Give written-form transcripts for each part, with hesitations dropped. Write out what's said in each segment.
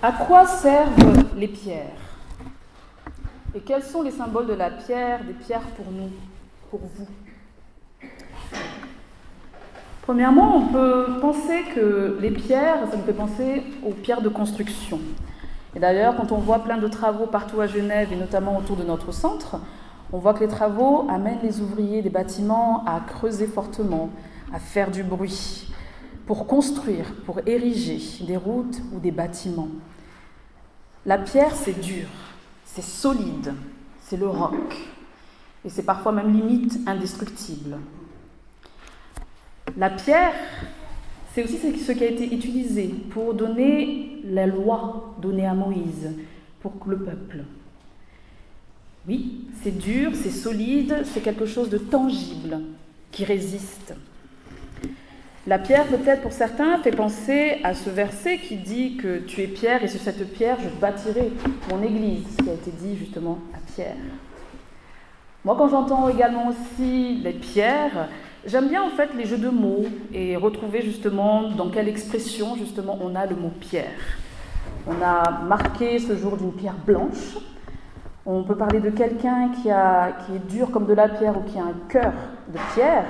À quoi servent les pierres? Et quels sont les symboles de la pierre, des pierres pour nous, pour vous? Premièrement, on peut penser que les pierres, ça nous fait penser aux pierres de construction. Et d'ailleurs, quand on voit plein de travaux partout à Genève, et notamment autour de notre centre, on voit que les travaux amènent les ouvriers des bâtiments à creuser fortement, à faire du bruit, pour construire, pour ériger des routes ou des bâtiments. La pierre, c'est dur, c'est solide, c'est le roc, et c'est parfois même limite indestructible. La pierre, c'est aussi ce qui a été utilisé pour donner la loi donnée à Moïse pour le peuple. Oui, c'est dur, c'est solide, c'est quelque chose de tangible qui résiste. La pierre, peut-être pour certains, fait penser à ce verset qui dit que tu es pierre et sur cette pierre je bâtirai mon église, ce qui a été dit justement à Pierre. Moi, quand j'entends également aussi les pierres, j'aime bien en fait les jeux de mots et retrouver justement dans quelle expression justement on a le mot pierre. On a marqué ce jour d'une pierre blanche. On peut parler de quelqu'un qui est dur comme de la pierre ou qui a un cœur de pierre.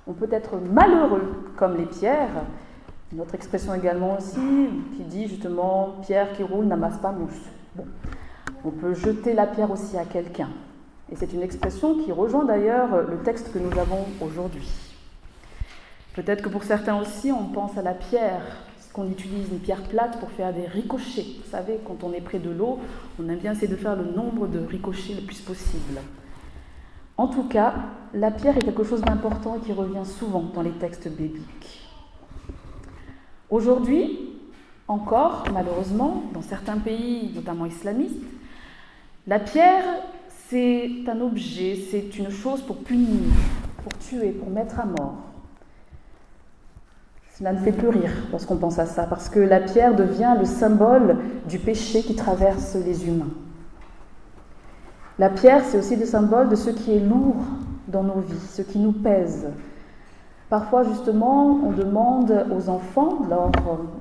On peut être malheureux comme les pierres. Une autre expression également aussi qui dit justement pierre qui roule n'amasse pas mousse. Bon. On peut jeter la pierre aussi à quelqu'un. Et c'est une expression qui rejoint d'ailleurs le texte que nous avons aujourd'hui. Peut-être que pour certains aussi, on pense à la pierre, parce qu'on utilise une pierre plate pour faire des ricochets. Vous savez, quand on est près de l'eau, on aime bien essayer de faire le nombre de ricochets le plus possible. En tout cas, la pierre est quelque chose d'important qui revient souvent dans les textes bibliques. Aujourd'hui, encore, malheureusement, dans certains pays, notamment islamistes, la pierre, c'est un objet, c'est une chose pour punir, pour tuer, pour mettre à mort. Cela ne fait plus rire lorsqu'on pense à ça, parce que la pierre devient le symbole du péché qui traverse les humains. La pierre, c'est aussi le symbole de ce qui est lourd dans nos vies, ce qui nous pèse. Parfois, justement, on demande aux enfants, lors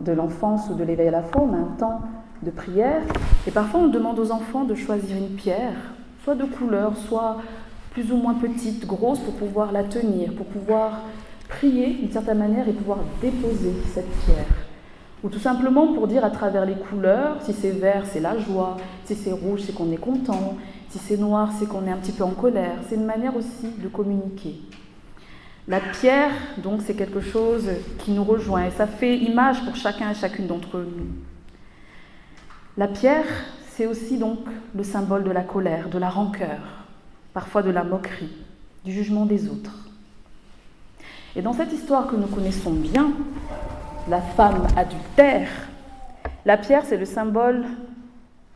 de l'enfance ou de l'éveil à la foi, on a un temps de prière, et parfois on demande aux enfants de choisir une pierre, soit de couleur, soit plus ou moins petite, grosse, pour pouvoir la tenir, pour pouvoir prier d'une certaine manière et pouvoir déposer cette pierre. Ou tout simplement pour dire à travers les couleurs, si c'est vert, c'est la joie, si c'est rouge, c'est qu'on est content, si c'est noir, c'est qu'on est un petit peu en colère. C'est une manière aussi de communiquer. La pierre, donc, c'est quelque chose qui nous rejoint et ça fait image pour chacun et chacune d'entre nous. La pierre, c'est aussi donc le symbole de la colère, de la rancœur, parfois de la moquerie, du jugement des autres. Et dans cette histoire que nous connaissons bien, la femme adultère, la pierre, c'est le symbole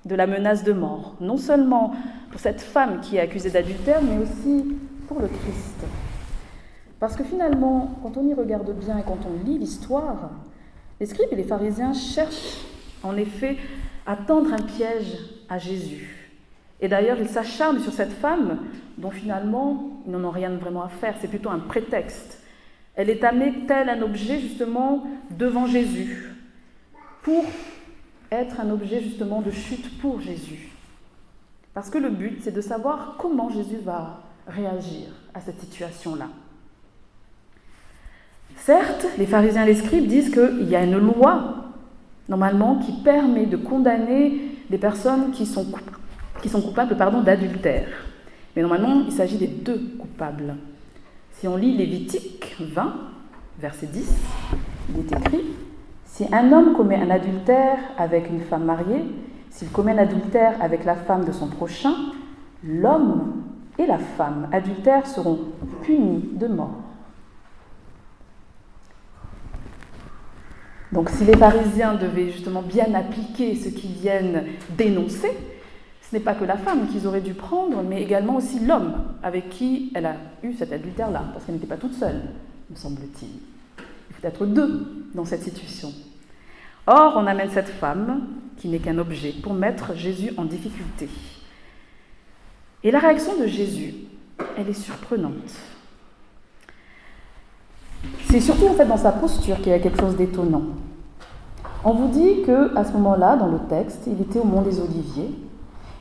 de la menace de mort, non seulement pour cette femme qui est accusée d'adultère, mais aussi pour le Christ. Parce que finalement, quand on y regarde bien et quand on lit l'histoire, les scribes et les pharisiens cherchent en effet à tendre un piège à Jésus. Et d'ailleurs, ils s'acharnent sur cette femme dont finalement, ils n'en ont rien vraiment à faire, c'est plutôt un prétexte. Elle est amenée tel un objet justement devant Jésus, pour être un objet justement de chute pour Jésus. Parce que le but, c'est de savoir comment Jésus va réagir à cette situation-là. Certes, les pharisiens et les scribes disent qu'il y a une loi, normalement, qui permet de condamner des personnes qui sont coupables d'adultère. Mais normalement, il s'agit des deux coupables. Si on lit Lévitique 20, verset 10, il est écrit « Si un homme commet un adultère avec une femme mariée, s'il commet un adultère avec la femme de son prochain, l'homme et la femme adultères seront punis de mort. » Donc si les pharisiens devaient justement bien appliquer ce qu'ils viennent d'énoncer, ce n'est pas que la femme qu'ils auraient dû prendre, mais également aussi l'homme avec qui elle a eu cet adultère-là, parce qu'elle n'était pas toute seule, me semble-t-il. Il faut être deux dans cette situation. Or, on amène cette femme, qui n'est qu'un objet, pour mettre Jésus en difficulté. Et la réaction de Jésus, elle est surprenante. C'est surtout en fait dans sa posture qu'il y a quelque chose d'étonnant. On vous dit qu'à ce moment-là, dans le texte, il était au Mont des Oliviers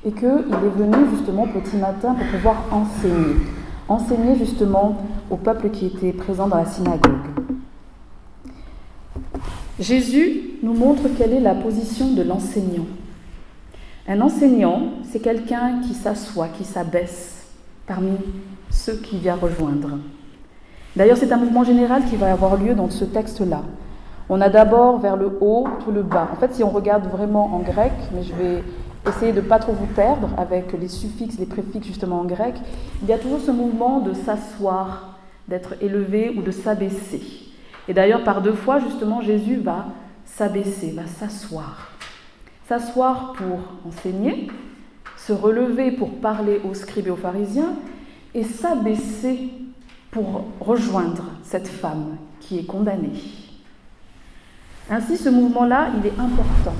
et qu'il est venu justement petit matin pour pouvoir enseigner justement au peuple qui était présent dans la synagogue. Jésus nous montre quelle est la position de l'enseignant. Un enseignant, c'est quelqu'un qui s'assoit, qui s'abaisse parmi ceux qu'il vient rejoindre. D'ailleurs, c'est un mouvement général qui va avoir lieu dans ce texte-là. On a d'abord vers le haut, puis le bas. En fait, si on regarde vraiment en grec, mais je vais essayer de ne pas trop vous perdre avec les suffixes, les préfixes justement en grec, il y a toujours ce mouvement de s'asseoir, d'être élevé ou de s'abaisser. Et d'ailleurs, par 2 fois, justement, Jésus va s'abaisser, va s'asseoir. S'asseoir pour enseigner, se relever pour parler aux scribes et aux pharisiens, et s'abaisser pour rejoindre cette femme qui est condamnée. Ainsi, ce mouvement-là, il est important.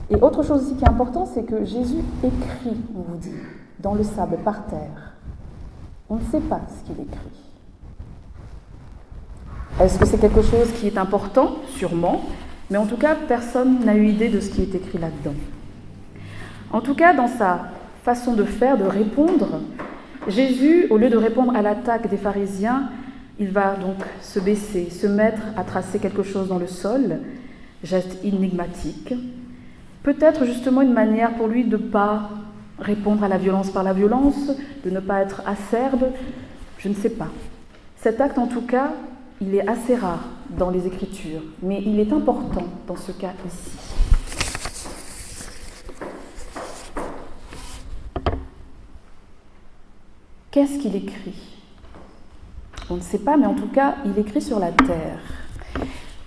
Et autre chose aussi qui est important, c'est que Jésus écrit, on vous dit, dans le sable, par terre. On ne sait pas ce qu'il écrit. Est-ce que c'est quelque chose qui est important? Sûrement. Mais en tout cas, personne n'a eu idée de ce qui est écrit là-dedans. En tout cas, dans sa façon de faire, de répondre, Jésus, au lieu de répondre à l'attaque des pharisiens, il va donc se baisser, se mettre à tracer quelque chose dans le sol, geste énigmatique. Peut-être justement une manière pour lui de ne pas répondre à la violence par la violence, de ne pas être acerbe, je ne sais pas. Cet acte, en tout cas, il est assez rare dans les Écritures, mais il est important dans ce cas ici. Qu'est-ce qu'il écrit? On ne sait pas, mais en tout cas, il écrit sur la terre.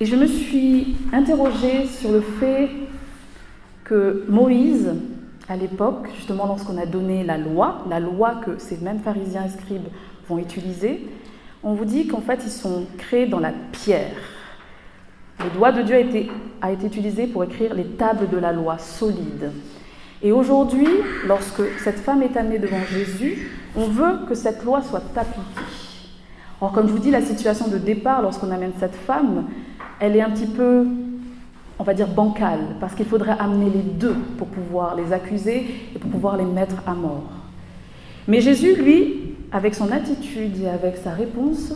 Et je me suis interrogée sur le fait que Moïse, à l'époque, justement lorsqu'on a donné la loi que ces mêmes pharisiens et scribes vont utiliser, on vous dit qu'en fait, ils sont créés dans la pierre. Le doigt de Dieu a été utilisé pour écrire les tables de la loi solides. Et aujourd'hui, lorsque cette femme est amenée devant Jésus, on veut que cette loi soit appliquée. Or, comme je vous dis, la situation de départ, lorsqu'on amène cette femme, elle est un petit peu, on va dire, bancale, parce qu'il faudrait amener les deux pour pouvoir les accuser et pour pouvoir les mettre à mort. Mais Jésus, lui, avec son attitude et avec sa réponse,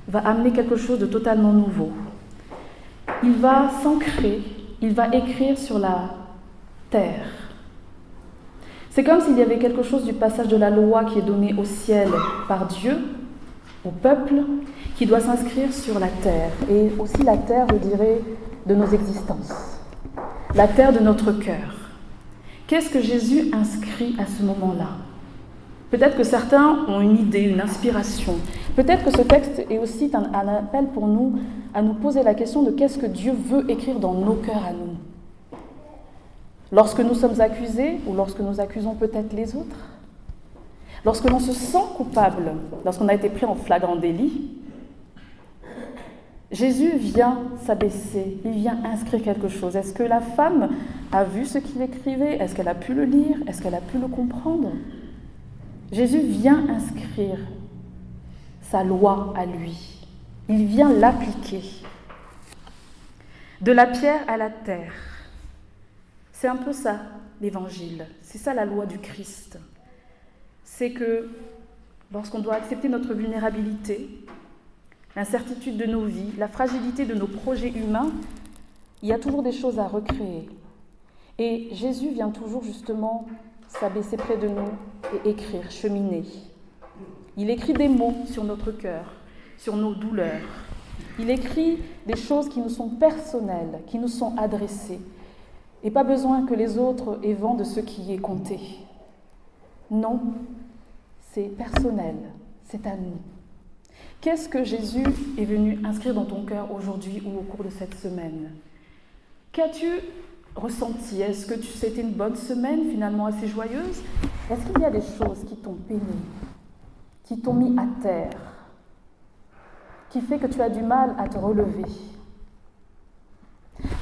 va amener quelque chose de totalement nouveau. Il va s'ancrer, il va écrire sur la terre. C'est comme s'il y avait quelque chose du passage de la loi qui est donné au ciel par Dieu, au peuple, qui doit s'inscrire sur la terre. Et aussi la terre, je dirais, de nos existences. La terre de notre cœur. Qu'est-ce que Jésus inscrit à ce moment-là? Peut-être que certains ont une idée, une inspiration. Peut-être que ce texte est aussi un appel pour nous à nous poser la question de qu'est-ce que Dieu veut écrire dans nos cœurs à nous. Lorsque nous sommes accusés ou lorsque nous accusons peut-être les autres, lorsque l'on se sent coupable, lorsqu'on a été pris en flagrant délit, Jésus vient s'abaisser, il vient inscrire quelque chose. Est-ce que la femme a vu ce qu'il écrivait? Est-ce qu'elle a pu le lire? Est-ce qu'elle a pu le comprendre? Jésus vient inscrire sa loi à lui. Il vient l'appliquer. De la pierre à la terre. C'est un peu ça, l'évangile. C'est ça la loi du Christ. C'est que lorsqu'on doit accepter notre vulnérabilité, l'incertitude de nos vies, la fragilité de nos projets humains, il y a toujours des choses à recréer. Et Jésus vient toujours justement s'abaisser près de nous et écrire, cheminer. Il écrit des mots sur notre cœur, sur nos douleurs. Il écrit des choses qui nous sont personnelles, qui nous sont adressées. Et pas besoin que les autres aient vent de ce qui est compté. Non, c'est personnel, c'est à nous. Qu'est-ce que Jésus est venu inscrire dans ton cœur aujourd'hui ou au cours de cette semaine? Qu'as-tu ressenti? Est-ce que c'était une bonne semaine, finalement assez joyeuse? Est-ce qu'il y a des choses qui t'ont peiné, qui t'ont mis à terre, qui fait que tu as du mal à te relever?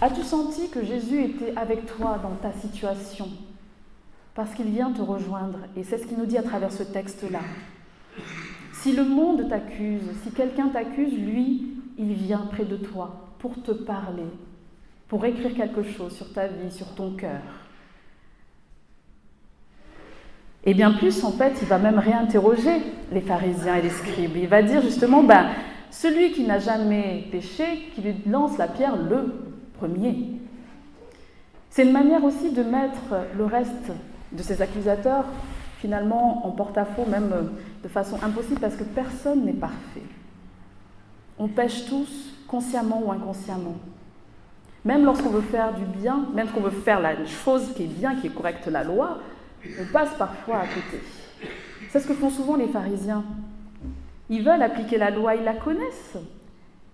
As-tu senti que Jésus était avec toi dans ta situation? Parce qu'il vient te rejoindre, et c'est ce qu'il nous dit à travers ce texte-là. Si le monde t'accuse, si quelqu'un t'accuse, lui, il vient près de toi pour te parler, pour écrire quelque chose sur ta vie, sur ton cœur. Et bien plus, en fait, il va même réinterroger les pharisiens et les scribes. Il va dire justement, celui qui n'a jamais péché, qui lui lance la pierre le premier. C'est une manière aussi de mettre le reste de ses accusateurs finalement en porte-à-faux, même de façon impossible, parce que personne n'est parfait. On pêche tous, consciemment ou inconsciemment. Même lorsqu'on veut faire du bien, même lorsqu'on veut faire la chose qui est bien, qui est correcte, la loi, on passe parfois à côté. C'est ce que font souvent les pharisiens. Ils veulent appliquer la loi, ils la connaissent.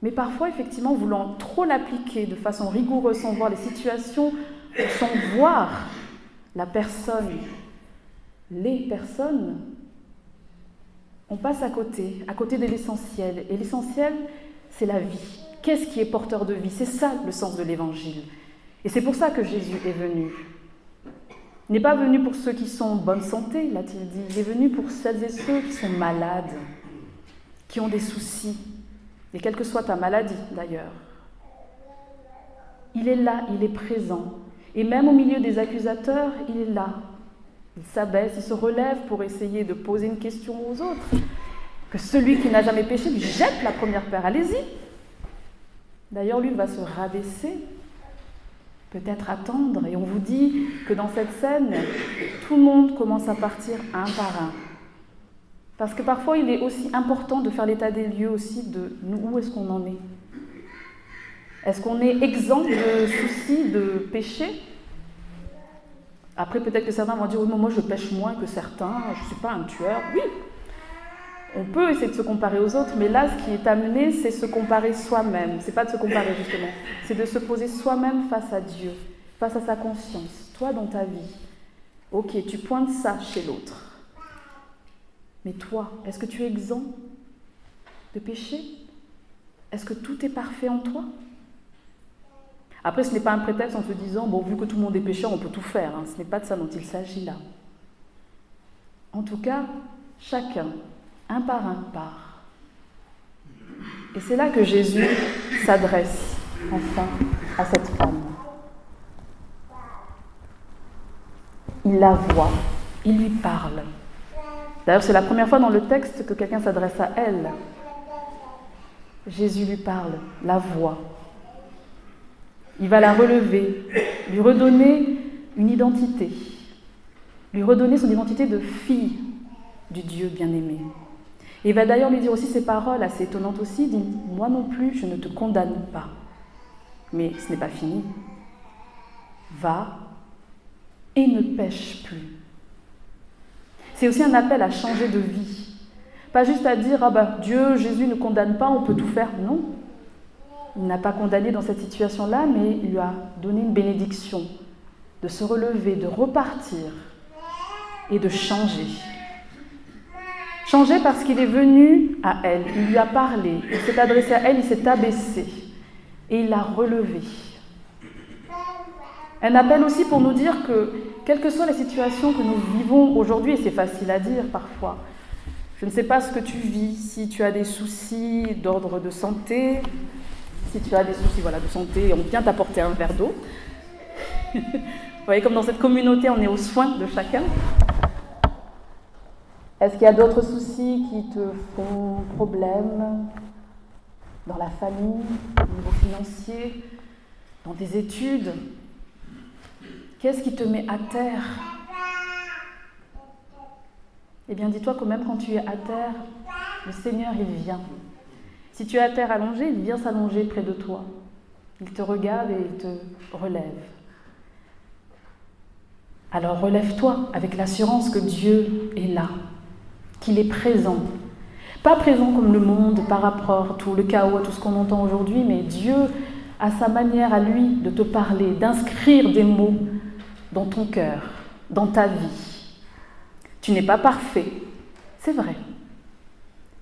Mais parfois, effectivement, voulant trop l'appliquer de façon rigoureuse, sans voir les situations, sans voir la personne, les personnes, on passe à côté de l'essentiel. Et l'essentiel, c'est la vie. Qu'est-ce qui est porteur de vie? C'est ça le sens de l'Évangile. Et c'est pour ça que Jésus est venu. Il n'est pas venu pour ceux qui sont en bonne santé, l'a-t-il dit. Il est venu pour celles et ceux qui sont malades, qui ont des soucis. Et quelle que soit ta maladie, d'ailleurs. Il est là, il est présent. Et même au milieu des accusateurs, il est là. Il s'abaisse, il se relève pour essayer de poser une question aux autres. Que celui qui n'a jamais péché lui jette la première pierre. Allez-y. D'ailleurs, lui va se rabaisser, peut-être attendre. Et on vous dit que dans cette scène, tout le monde commence à partir un par un. Parce que parfois, il est aussi important de faire l'état des lieux aussi de nous, où est-ce qu'on en est. Est-ce qu'on est exempt de soucis, de péché? Après, peut-être que certains vont dire « Oui, mais moi, je pêche moins que certains, je ne suis pas un tueur. » Oui, on peut essayer de se comparer aux autres, mais là, ce qui est amené, c'est se comparer soi-même. Ce n'est pas de se comparer, justement. C'est de se poser soi-même face à Dieu, face à sa conscience. Toi, dans ta vie, ok, tu pointes ça chez l'autre. Mais toi, est-ce que tu es exempt de péché? Est-ce que tout est parfait en toi? Après, ce n'est pas un prétexte en se disant, bon, vu que tout le monde est pécheur, on peut tout faire. Ce n'est pas de ça dont il s'agit là. En tout cas, chacun, un par un, part. Et c'est là que Jésus s'adresse, enfin, à cette femme. Il la voit, il lui parle. D'ailleurs, c'est la première fois dans le texte que quelqu'un s'adresse à elle. Jésus lui parle, la voit. Il va la relever, lui redonner une identité, lui redonner son identité de fille du Dieu bien-aimé. Et il va d'ailleurs lui dire aussi ces paroles assez étonnantes aussi, il dit « Moi non plus, je ne te condamne pas, mais ce n'est pas fini. Va et ne pêche plus. » C'est aussi un appel à changer de vie. Pas juste à dire « Dieu, Jésus ne condamne pas, on peut tout faire. » Non. Il n'a pas condamné dans cette situation-là, mais il lui a donné une bénédiction de se relever, de repartir et de changer. Changer parce qu'il est venu à elle, il lui a parlé, il s'est adressé à elle, il s'est abaissé et il l'a relevée. Un appel aussi pour nous dire que, quelle que soit la situation que nous vivons aujourd'hui, et c'est facile à dire parfois, je ne sais pas ce que tu vis, si tu as des soucis d'ordre de santé, si tu as des soucis de santé, on vient t'apporter un verre d'eau. Vous voyez, comme dans cette communauté, on est aux soins de chacun. Est-ce qu'il y a d'autres soucis qui te font problème dans la famille, au niveau financier, dans tes études? Qu'est-ce qui te met à terre? Eh bien, dis-toi que même quand tu es à terre, le Seigneur, il vient. Si tu es à terre allongé, il vient s'allonger près de toi. Il te regarde et il te relève. Alors relève-toi avec l'assurance que Dieu est là, qu'il est présent. Pas présent comme le monde par rapport à tout le chaos, à tout ce qu'on entend aujourd'hui, mais Dieu a sa manière à lui de te parler, d'inscrire des mots dans ton cœur, dans ta vie. Tu n'es pas parfait, c'est vrai.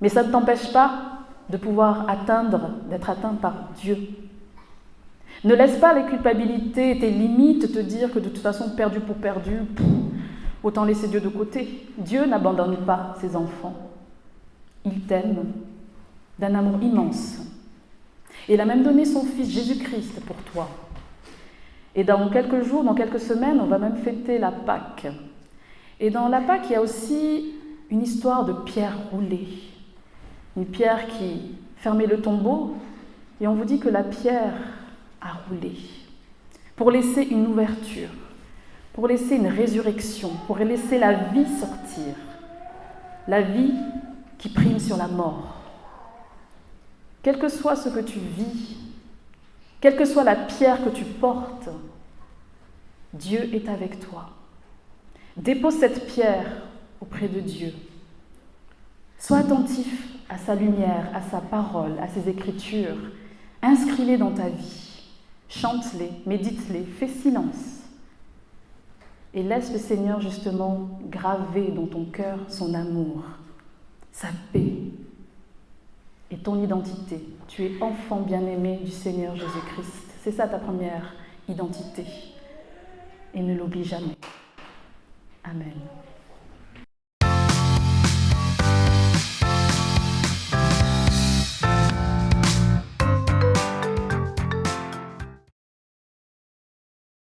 Mais ça ne t'empêche pas de pouvoir d'être atteint par Dieu. Ne laisse pas les culpabilités et tes limites te dire que de toute façon, perdu pour perdu, autant laisser Dieu de côté. Dieu n'abandonne pas ses enfants. Il t'aime d'un amour immense. Et il a même donné son Fils Jésus-Christ pour toi. Et dans quelques jours, dans quelques semaines, on va même fêter la Pâque. Et dans la Pâque, il y a aussi une histoire de pierre roulée. Une pierre qui fermait le tombeau, et on vous dit que la pierre a roulé pour laisser une ouverture, pour laisser une résurrection, pour laisser la vie sortir. La vie qui prime sur la mort. Quel que soit ce que tu vis, quelle que soit la pierre que tu portes, Dieu est avec toi. Dépose cette pierre auprès de Dieu. Sois attentif à sa lumière, à sa parole, à ses écritures. Inscris-les dans ta vie. Chante-les, médite-les, fais silence. Et laisse le Seigneur justement graver dans ton cœur son amour, sa paix et ton identité. Tu es enfant bien-aimé du Seigneur Jésus-Christ. C'est ça ta première identité. Et ne l'oublie jamais. Amen.